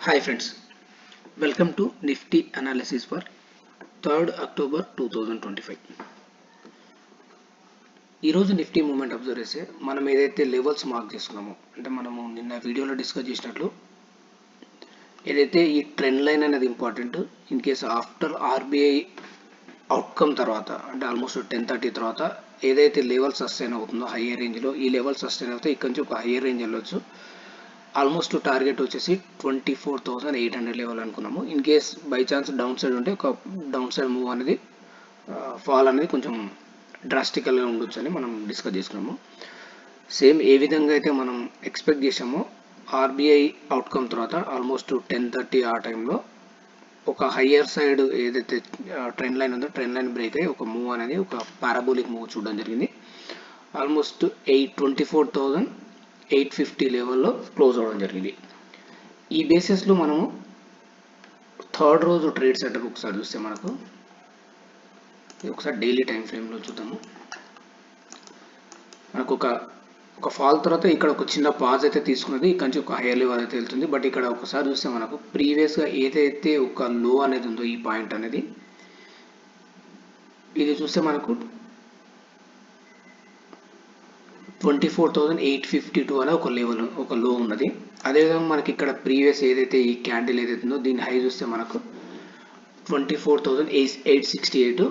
Hi friends, welcome to Nifty analysis for 3rd October 2025. ఈరోజు Nifty moment observe చేస్తే మనం ఏదైతే లెవెల్స్ మార్క్ చేసుకున్నామో అంటే మనము నిన్న వీడియోలో డిస్కస్ చేసినట్లు ఏదైతే ఈ ట్రెండ్ లైన్ అనేది important in case after RBI outcome తర్వాత అంటే ఆల్మోస్ట్ 10:30 తర్వాత ఏదైతే లెవెల్ సస్టైన్ అవుతుందో హయ్యర్ రేంజ్లో ఈ లెవెల్ సస్టైన్ అవుతే ఇక్కడ నుంచి ఒక హయ్యర్ రేంజ్ వెళ్ళొచ్చు. ఆల్మోస్ట్ టార్గెట్ వచ్చేసి 24,800 లెవెల్ అనుకున్నాము. In case by chance down side ఉంటే ఒక డౌన్ సైడ్ మూవ్ అనేది ఫాల్ అనేది కొంచెం డ్రాస్టికల్గా ఉండొచ్చు అని మనం డిస్కస్ చేసుకున్నాము. సేమ్ ఏ విధంగా అయితే మనం ఎక్స్పెక్ట్ చేసామో ఆర్బీఐ అవుట్కమ్ తర్వాత ఆల్మోస్ట్ 10:30 ఆ టైంలో ఒక హయ్యర్ సైడ్ ఏదైతే ట్రెండ్ లైన్ ఉందో ట్రెండ్ లైన్ బ్రేక్ అయ్యి ఒక మూవ్ అనేది ఒక పారాబోలిక్ మూవ్ చూడడం జరిగింది. ఆల్మోస్ట్ 24,850 లెవెల్లో క్లోజ్ అవ్వడం జరిగింది. ఈ బేసిస్లో మనము థర్డ్ రోజు ట్రేడ్ సెటప్ ఒకసారి చూస్తే మనకు ఒకసారి డైలీ టైం ఫ్రేమ్లో చూద్దాము. మనకు ఒక ఫాల్ తర్వాత ఇక్కడ ఒక చిన్న పాజ్ అయితే తీసుకున్నది, ఇక్కడ నుంచి ఒక హైయర్ లెవెల్ అయితే వెళ్తుంది. బట్ ఇక్కడ ఒకసారి చూస్తే మనకు ప్రీవియస్గా ఏదైతే ఒక లో అనేది ఉందో ఈ పాయింట్ అనేది ఇది చూస్తే మనకు 24,852 అనే ఒక లెవెల్ ఒక లో ఉన్నది. అదేవిధంగా మనకి ఇక్కడ ప్రీవియస్ ఏదైతే ఈ క్యాండిల్ ఏదైతే ఉందో దీని హై చూస్తే మనకు 24,868.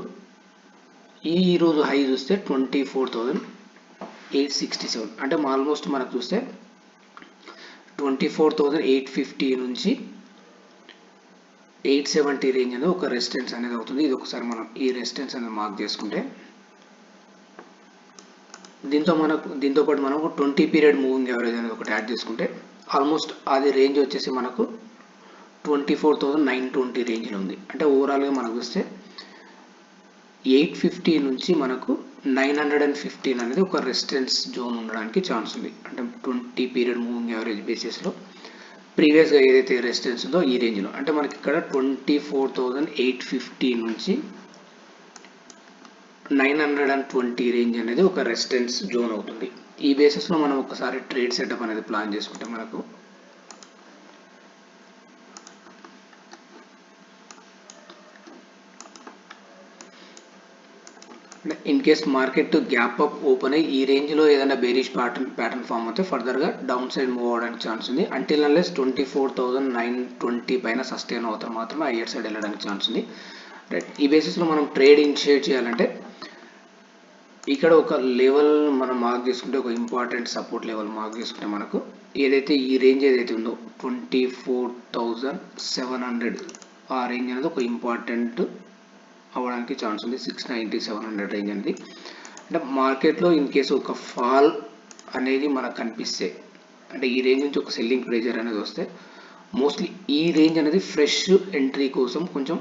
ఈ రోజు హై చూస్తే 24,867 అంటే ఆల్మోస్ట్ మనకు చూస్తే 24,850 నుంచి 870 రేంజ్ అనేది ఒక రెసిస్టెన్స్ అనేది అవుతుంది. ఇది ఒకసారి మనం ఈ రెసిస్టెన్స్ అనేది మార్క్ చేసుకుంటే దీంతో పాటు మనకు 20 పీరియడ్ మూవింగ్ యావరేజ్ అనేది ఒకటి యాడ్ చేసుకుంటే ఆల్మోస్ట్ అది రేంజ్ వచ్చేసి మనకు 24,920 రేంజ్లో ఉంది. అంటే ఓవరాల్గా మనకు వస్తే 850 నుంచి మనకు 915 అనేది ఒక రెసిస్టెన్స్ జోన్ ఉండడానికి ఛాన్స్ ఉంది. అంటే 20 పీరియడ్ మూవింగ్ యావరేజ్ బేసిస్లో ప్రీవియస్గా ఏదైతే రెసిస్టెన్స్ ఉందో ఈ రేంజ్లో అంటే మనకి ఇక్కడ 24,850 నుంచి 920 రేంజ్ అనేది ఒక రెసిస్టెన్స్ జోన్ అవుతుంది. ఈ బేసిస్లో మనం ఒకసారి ట్రేడ్ సెటప్ అనేది ప్లాన్ చేసుకుంటే మనకు in case market gap up open అయ్యి ఈ రేంజ్లో ఏదైనా బేరిష్ ప్యాటర్న్ ఫామ్ అయితే ఫర్దర్గా డౌన్ సైడ్ మూవ్ అవడానికి ఛాన్స్ ఉంది. అంటిల్ అన్లెస్ 24,920 పైన సస్టైన్ అవుతారు మాత్రమే హయ్యర్ సైడ్ వెళ్ళడానికి ఛాన్స్ ఉంది. రైట్, ఈ బేసిస్లో మనం ట్రేడ్ ఇనిషియేట్ చేయాలంటే ఇక్కడ ఒక లెవెల్ మనం మార్క్ చేసుకుంటే ఒక ఇంపార్టెంట్ సపోర్ట్ లెవెల్ మార్క్ చేసుకుంటే మనకు ఏదైతే ఈ రేంజ్ ఏదైతే ఉందో 24,700 ఆ రేంజ్ అనేది ఒక ఇంపార్టెంట్ అవ్వడానికి ఛాన్స్ ఉంది. 690-700 రేంజ్ అనేది అంటే మార్కెట్లో ఇన్ కేసు ఒక ఫాల్ అనేది మనకు కనిపిస్తే అంటే ఈ రేంజ్ నుంచి ఒక సెల్లింగ్ ప్రెజర్ అనేది వస్తే మోస్ట్లీ ఈ రేంజ్ అనేది ఫ్రెష్ ఎంట్రీ కోసం కొంచెం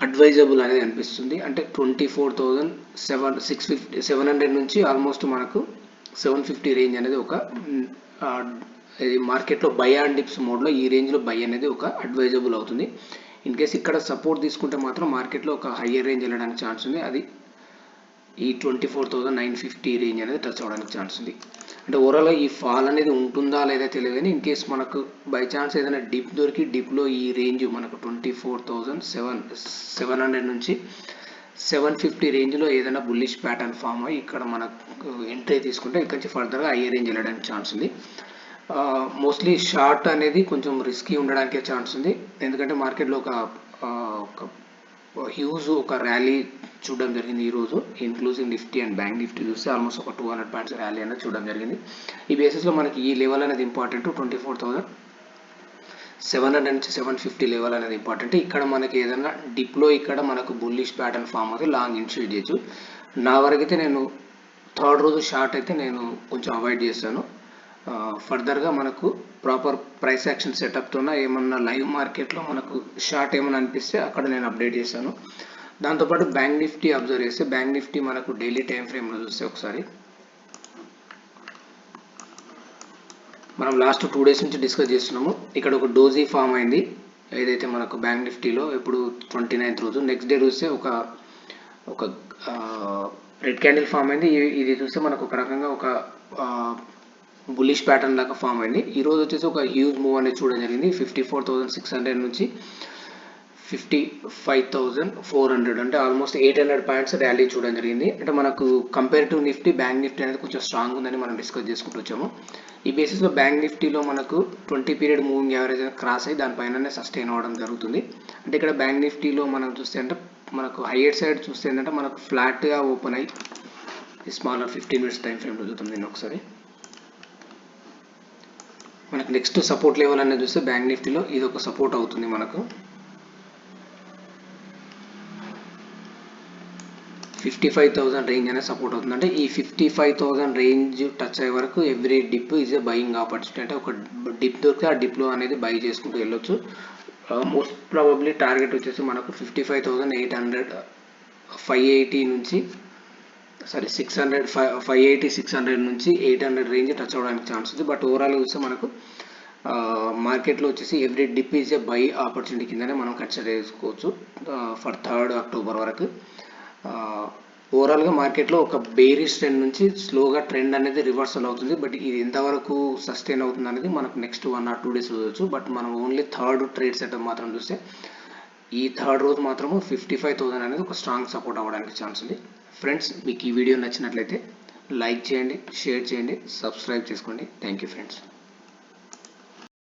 అడ్వైజబుల్ అనేది అనిపిస్తుంది. అంటే 24,700 నుంచి ఆల్మోస్ట్ మనకు 750 రేంజ్ అనేది ఒక మార్కెట్లో బై అండ్ డిప్స్ మోడ్లో ఈ రేంజ్లో బై అనేది ఒక అడ్వైజబుల్ అవుతుంది. ఇన్ కేస్ ఇక్కడ సపోర్ట్ తీసుకుంటే మాత్రం మార్కెట్లో ఒక హయ్యర్ రేంజ్ వెళ్ళడానికి ఛాన్స్ ఉంది. అది ఈ 24,950 రేంజ్ అనేది టచ్ అవ్వడానికి ఛాన్స్ ఉంది. అంటే ఓవరాల్గా ఈ ఫాల్ అనేది ఉంటుందా లేదా తెలియదు కానీ ఇన్ కేస్ మనకు బై ఛాన్స్ ఏదైనా డిప్ దొరికి డిప్లో ఈ రేంజ్ మనకు 24,700 నుంచి 750 రేంజ్లో ఏదైనా బుల్లిష్ ప్యాటర్న్ ఫామ్ అయ్యి ఇక్కడ మనకు ఎంట్రీ తీసుకుంటే ఇక్కడ నుంచి ఫర్దర్గా హయ్యర్ రేంజ్ వెళ్ళడానికి ఛాన్స్ ఉంది. మోస్ట్లీ షార్ట్ అనేది కొంచెం రిస్కీ ఉండడానికే ఛాన్స్ ఉంది. ఎందుకంటే మార్కెట్లో ఒక హ్యూజ్ ఒక ర్యాలీ చూడడం జరిగింది ఈరోజు inclusive Nifty and bank Nifty చూస్తే ఆల్మోస్ట్ ఒక 200 పాయింట్స్ ర్యాలీ అనేది చూడడం జరిగింది. ఈ బేసిస్లో మనకి ఈ లెవెల్ అనేది ఇంపార్టెంట్ 24,700 నుంచి 750 లెవెల్ అనేది ఇంపార్టెంట్. ఇక్కడ మనకి ఏదైనా డిప్లో ఇక్కడ మనకు బుల్లిష్ ప్యాటర్న్ ఫామ్ అయితే లాంగ్ ఇనిషియేట్ చేయొచ్చు. నా వరకైతే నేను థర్డ్ రోజు షార్ట్ అయితే నేను కొంచెం అవాయిడ్ చేస్తాను. ఫర్దర్గా మనకు ప్రాపర్ ప్రైస్ యాక్షన్ సెటప్తోన ఏమన్నా లైవ్ మార్కెట్లో మనకు షార్ట్ ఏమన్నా అనిపిస్తే అక్కడ నేను అప్డేట్ చేశాను. దాంతోపాటు బ్యాంక్ నిఫ్టీ అబ్జర్వ్ చేస్తే బ్యాంక్ నిఫ్టీ మనకు డైలీ టైం ఫ్రేమ్లో చూస్తే ఒకసారి మనం లాస్ట్ 2 డేస్ నుంచి డిస్కస్ చేస్తున్నాము. ఇక్కడ ఒక డోజీ ఫామ్ అయింది ఏదైతే మనకు బ్యాంక్ నిఫ్టీలో ఇప్పుడు 29th రోజు. నెక్స్ట్ డే చూస్తే ఒక రెడ్ క్యాండిల్ ఫామ్ అయింది. ఇది చూస్తే మనకు ఒక రకంగా ఒక బులిష్ ప్యాటర్న్ లాగా ఫామ్ అయింది. ఈరోజు వచ్చేసి ఒక హ్యూజ్ మూవ్ అనేది చూడడం జరిగింది. 54,600 నుంచి 55,400 అంటే ఆల్మోస్ట్ 800 పాయింట్స్ ర్యాలీ చూడడం జరిగింది. అంటే మనకు compare to Nifty, bank Nifty అనేది కొంచెం స్ట్రాంగ్ ఉందని మనం డిస్కస్ చేసుకుంటూ వచ్చాము. ఈ బేసిస్లో బ్యాంక్ నిఫ్టీలో మనకు 20 పీరియడ్ మూవింగ్ యావరేజ్ క్రాస్ అయ్యి దానిపైననే సస్టైన్ అవ్వడం జరుగుతుంది. అంటే ఇక్కడ బ్యాంక్ నిఫ్టీలో మనం చూస్తే అంటే మనకు హైయర్ సైడ్ చూస్తే ఏంటంటే మనకు ఫ్లాట్గా ఓపెన్ అయ్యి స్మాలర్ 15 మినిట్స్ టైం ఫ్రేమ్లో చూద్దాం నేను ఒకసారి. మనకు నెక్స్ట్ సపోర్ట్ లెవెల్ అనేది చూస్తే బ్యాంక్ నిఫ్టీలో ఇది ఒక సపోర్ట్ అవుతుంది. మనకు 55,000 రేంజ్ అనేది సపోర్ట్ అవుతుంది. అంటే ఈ 55,000 రేంజ్ టచ్ అయ్యే వరకు every dip is a buying opportunity. అంటే ఒక డిప్ దొరికితే ఆ డిప్లో అనేది బై చేసుకుంటూ వెళ్ళొచ్చు. మోస్ట్ ప్రాబబ్లీ టార్గెట్ వచ్చేసి మనకు 55,800 580 నుంచి 600 నుంచి 800 రేంజ్ టచ్ అవ్వడానికి ఛాన్స్ ఉంది. బట్ ఓవరాల్గా చూస్తే మనకు మార్కెట్లో వచ్చేసి every dip is a by opportunity కిందనే మనం కన్సిడర్ చేసుకోవచ్చు ఫర్ 3rd అక్టోబర్ వరకు. ఓవరాల్గా మార్కెట్లో ఒక బేరిష్ ట్రెండ్ నుంచి స్లోగా ట్రెండ్ అనేది రివర్సల్ అవుతుంది. బట్ ఇది ఎంతవరకు సస్టైన్ అవుతుంది అనేది మనకు నెక్స్ట్ 1 or 2 డేస్ చూడవచ్చు. బట్ మనం ఓన్లీ 3rd ట్రేడ్ సెటప్ మాత్రం చూస్తే ఈ 3rd రోజు మాత్రము 55,000 అనేది ఒక స్ట్రాంగ్ సపోర్ట్ అవ్వడానికి ఛాన్స్ ఉంది. ఫ్రెండ్స్, మీకు ఈ వీడియో నచ్చినట్లయితే లైక్ చేయండి, షేర్ చేయండి, సబ్స్క్రైబ్ చేసుకోండి. Thank you friends.